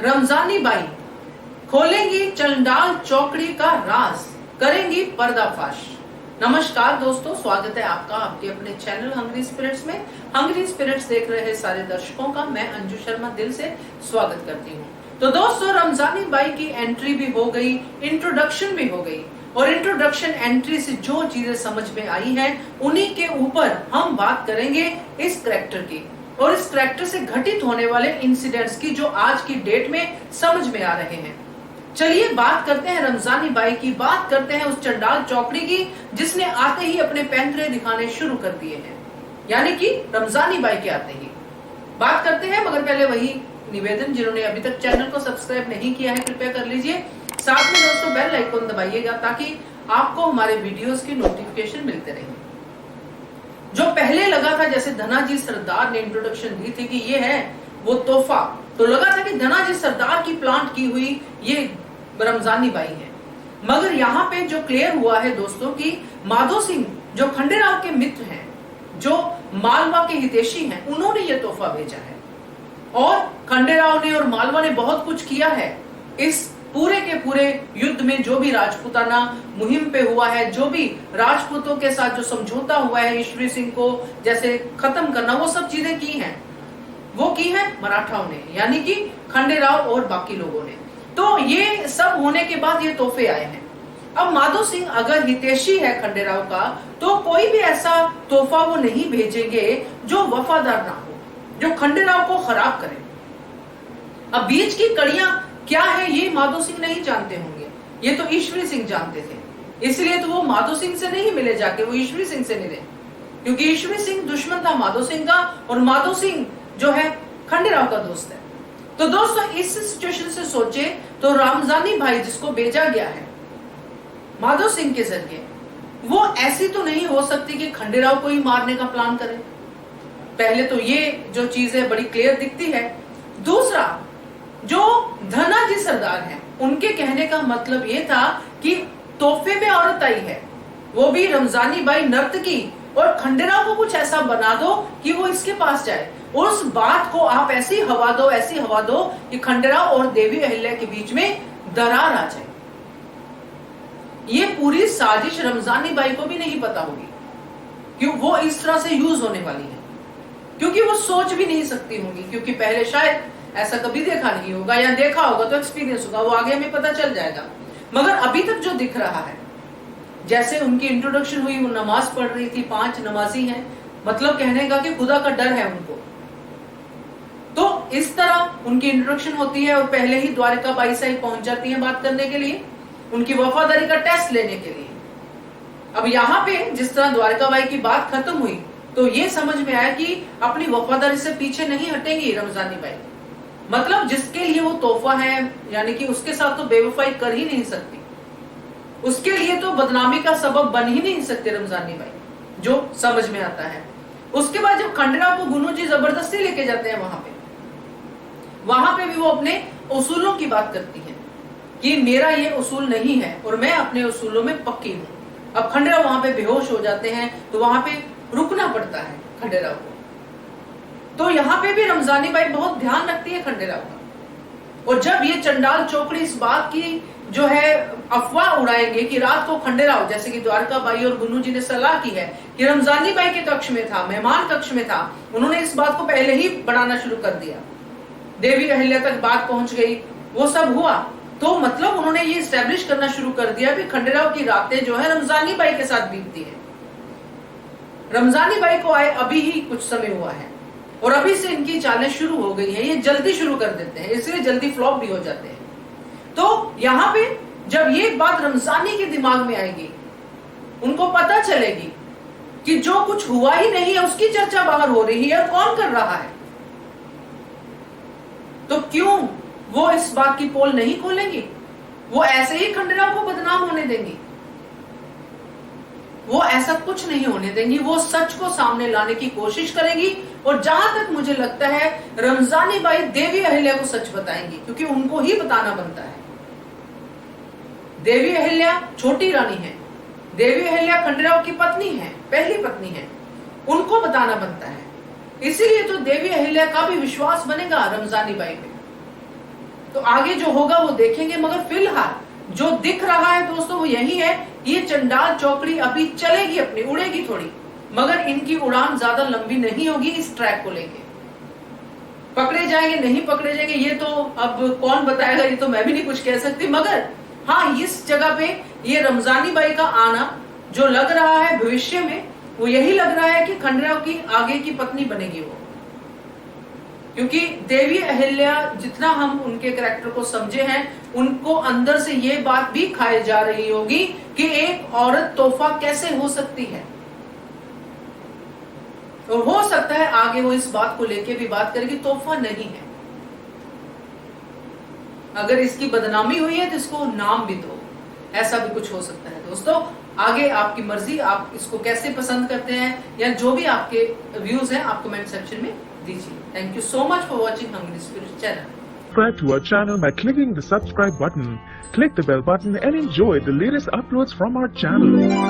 Ramzani by खोलेंगी चंडाल चौकड़ी का राज, करेंगी पर्दाफाश। नमस्कार दोस्तों, स्वागत है आपका आपके अपने चैनल हंग्री स्पिरिट्स में। हंग्री स्पिरिट्स देख रहे सारे दर्शकों का मैं अंजू शर्मा दिल से स्वागत करती हूँ। तो दोस्तों, रमजानी बाई की एंट्री भी हो गई, इंट्रोडक्शन भी हो गई, और इंट्रोडक्शन एंट्री से जो चीजें समझ में आई हैं उन्हीं के ऊपर हम बात करेंगे इस कैरेक्टर की और इस कैरेक्टर से घटित होने वाले इंसिडेंट्स की जो आज की डेट में समझ में आ रहे हैं। चलिए बात करते हैं रमजानी बाई की, बात करते हैं उस चंडाल चौकड़ी की जिसने आते ही अपने पैंतरे दिखाने शुरू कर दिए हैं, यानी कि रमजानी बाई के आते ही बात करते हैं। मगर पहले वही निवेदन, जिन्होंने अभी तक चैनल को सब्सक्राइब नहीं किया है कृपया कर लीजिए, साथ में दोस्तों बेल आइकन दबाइएगा ताकि आपको हमारे वीडियोस की नोटिफिकेशन मिलते रहे। जो पहले लगा था जैसे धनाजी सरदार ने इंट्रोडक्शन दी थी कि ये है वो तोहफा, तो लगा था कि धनाजी सरदार की प्लांट की हुई ये रमजानी बाई है। मगर यहाँ पे जो क्लियर हुआ है दोस्तों कि माधो सिंह जो खंडेराव के मित्र हैं, जो मालवा के हितैषी हैं, उन्होंने ये तोहफा भेजा है। और खंडेराव ने और मालवा ने बहुत कुछ किया है इस पूरे के पूरे युद्ध में। जो भी राजपूताना मुहिम पे हुआ है, जो भी राजपूतों के साथ जो समझौता हुआ है ईश्वरी सिंह को जैसे खत्म करना, वो सब चीजें की हैं, वो की है मराठाओं ने, यानी कि खंडेराव और बाकी लोगों ने। तो ये सब होने के बाद ये तोहफे आए हैं। अब माधो सिंह अगर हितैषी है खंडेराव का, तो कोई भी ऐसा तोहफा वो नहीं भेजेंगे जो वफादार ना हो, जो खंडेराव को खराब करे। अब बीच की कड़ियां क्या है ये माधो सिंह नहीं जानते होंगे, ये तो ईश्वरी सिंह जानते थे, इसलिए तो वो माधो सिंह से नहीं मिले जाके, वो ईश्वरी सिंह से मिले, क्योंकि ईश्वरी सिंह दुश्मन था माधो सिंह का और माधो सिंह जो है खंडेराव का दोस्त है। तो दोस्तों इस सिचुएशन से सोचे तो रमजानी बाई जिसको भेजा गया है माधो सिंह के जरिए, वो ऐसी तो नहीं हो सकती कि खंडेराव को ही मारने का प्लान करे। पहले तो ये जो चीज है बड़ी क्लियर दिखती है। दूसरा, जो धनाजी सरदार हैं उनके कहने का मतलब ये था कि तोहफे में औरत आई है, वो भी रमजानी बाई नर्तकी, और खंडेराव को कुछ ऐसा बना दो कि वो इसके पास जाए, और उस बात को आप ऐसी हवा दो, ऐसी हवा दो कि खंडेराव और देवी अहिल्या के बीच में दरार आ जाए। ये पूरी साजिश रमजानी बाई को भी नहीं पता होगी कि वो इस तरह से यूज होने वाली है, क्योंकि वो सोच भी नहीं सकती होंगी, क्योंकि पहले शायद ऐसा कभी देखा नहीं होगा, या देखा होगा तो एक्सपीरियंस होगा, वो आगे हमें पता चल जाएगा। मगर अभी तक जो दिख रहा है, जैसे उनकी इंट्रोडक्शन हुई, वो नमाज पढ़ रही थी, 5 नमाजी हैं, मतलब कहने का कि खुदा का डर है उनको। तो इस तरह उनकी इंट्रोडक्शन होती है और पहले ही द्वारिका बाई साहिब पहुंच जाती है बात करने के लिए, उनकी वफादारी का टेस्ट लेने के लिए। अब यहाँ पे जिस तरह द्वारिका बाई की बात खत्म हुई तो ये समझ में आया कि अपनी वफादारी से पीछे नहीं हटेंगी रमजानी बाई, मतलब जिसके लिए वो तोहफा है, यानी कि उसके साथ तो बेवफाई कर ही नहीं सकती, उसके लिए तो बदनामी का सबब बन ही नहीं सकते रमजानी बाई, जो समझ में आता है। उसके बाद जब खंडेराव को गुनू जी जबरदस्ती लेके जाते हैं वहां पे भी वो अपने उसूलों की बात करती है कि मेरा ये उसूल नहीं है और मैं अपने उसूलों में पक्की हूं। अब खंडेराव वहां पे बेहोश हो जाते हैं तो वहां पे रुकना पड़ता है खंडेराव को। तो यहाँ पे भी रमजानी बाई बहुत ध्यान रखती है खंडेराव का। और जब ये चंडाल चौकड़ी इस बात की जो है अफवाह उड़ाएंगे कि रात को खंडेराव, जैसे कि द्वारका बाई और गुन्नू जी ने सलाह की है कि रमजानी बाई के कक्ष में था, मेहमान कक्ष में था, उन्होंने इस बात को पहले ही बढ़ाना शुरू कर दिया, देवी अहिल्या तक बात पहुंच गई, वो सब हुआ, तो मतलब उन्होंने ये स्टैब्लिश करना शुरू कर दिया कि खंडेराव की रातें जो है रमजानी बाई के साथ बीतती है। रमजानी बाई को आए अभी ही कुछ समय हुआ है और अभी से इनकी चालें शुरू हो गई हैं, ये जल्दी शुरू कर देते हैं, इसलिए जल्दी फ्लॉप भी हो जाते हैं। तो यहाँ पे जब ये बात रमजानी के दिमाग में आएगी, उनको पता चलेगी कि जो कुछ हुआ ही नहीं है उसकी चर्चा बाहर हो रही है, कौन कर रहा है, तो क्यों वो इस बात की पोल नहीं खोलेंगी, वो ऐसे ही खंडेराव को बदनाम होने देंगी, वो ऐसा कुछ नहीं होने देंगी, वो सच को सामने लाने की कोशिश करेंगी। और जहां तक मुझे लगता है रमजानी बाई देवी अहिल्या को सच बताएंगी, क्योंकि उनको ही बताना बनता है। देवी अहिल्या छोटी रानी है, देवी अहिल्या खंडेराव की पत्नी है, पहली पत्नी है, उनको बताना बनता है। इसीलिए तो देवी अहिल्या का भी विश्वास बनेगा रमजानी बाई पे। तो आगे जो होगा वो देखेंगे, मगर फिलहाल जो दिख रहा है दोस्तों वो यही है, ये चंडाल चौकड़ी अभी चलेगी, अपनी उड़ेगी थोड़ी, मगर इनकी उड़ान ज्यादा लंबी नहीं होगी इस ट्रैक को लेके। पकड़े जाएंगे नहीं पकड़े जाएंगे ये तो अब कौन बताएगा, ये तो मैं भी नहीं कुछ कह सकती। मगर हाँ, इस जगह पे ये रमजानी बाई का आना जो लग रहा है भविष्य में, वो यही लग रहा है कि खंडेराव की आगे की पत्नी बनेगी वो। क्योंकि देवी अहिल्या जितना हम उनके कैरेक्टर को समझे हैं, उनको अंदर से ये बात भी खाई जा रही होगी कि एक औरत तोहफा कैसे हो सकती है। और हो सकता है आगे वो इस बात को लेके भी बात करेगी, तोहफा नहीं है, अगर इसकी बदनामी हुई है तो इसको नाम भी दो, ऐसा भी कुछ हो सकता है। दोस्तों आगे आपकी मर्जी, आप इसको कैसे पसंद करते हैं या जो भी आपके व्यूज हैं आप कमेंट सेक्शन में दीजिए। Thank you so much for watching hungry spirit channel. Subscribe to our channel by clicking the subscribe button. Click the bell button and enjoy the latest uploads from our channel.